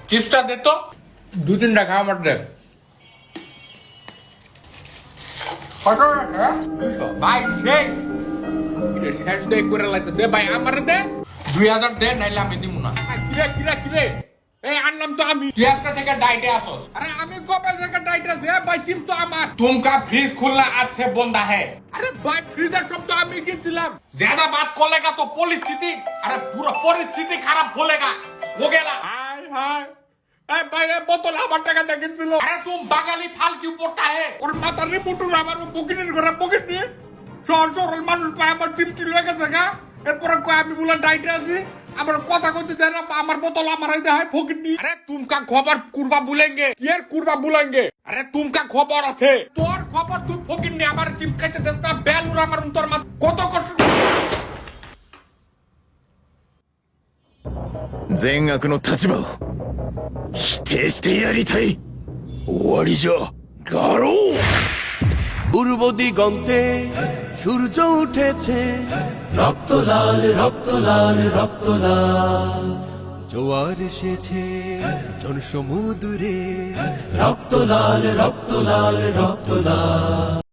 চিপসটা দে তো, 2-3টা খাওয়া আমার দে। কত টাকা? 200 ভাই সেই কিরে শেষ দে করে লাইতেছে ভাই আমার দে 2000 দে নাইলে আমি দিমু না। কিরে এই আনলাম তো আমি, তুই আজকে থেকে ডাইটে আসোস। আরে আমি কবে থেকে ডাইটে আছি ভাই, চিপস তো আমার। तुमका फ्रिज खुलना आज से बंदा है। अरे भाई फ्रीजर सब तो আমি কিনছিলাম। ज्यादा बात करेगा तो परिस्थिति, अरे पूरा परिस्थिति खराब होलेगा हो गया। हाय हाय ए भाई ए बोतल আমার টাকা দিয়ে কিনছিল। আরে तुम বাঙালি ফাল क्यों पड़ता है? और মাথার রিপোর্টার আমার পকেটের ঘরে পকেট নিয়ে সরল মানুষ পায় আমার চিপস লয়ে গেছে গা। এরপর কই আমি বলে ডাইটে আছি, আমার কথা কইতে দেয় না, আমার বোতল আমারই দেয় পকেট নিয়ে। আরে तुमका খবর কুরবা বুলেंगे, ইয়ার কুরবা বুলেंगे। আরে तुमका খবর আছে, তোর খবর তুই পকেট নিয়ে আমার চিপস খাইতে দেস না, বেলুর আমার তোর মা কত কষ্ট।善悪の立場を否定してやりたい。終わりじゃガロー。 পূর্ব দিগন্তে সূর্য উঠেছে, রক্ত লাল রক্ত লাল রক্ত লাল। জোয়ার এসেছে জনসমুদ্রে, রক্ত লাল রক্ত লাল রক্ত লাল।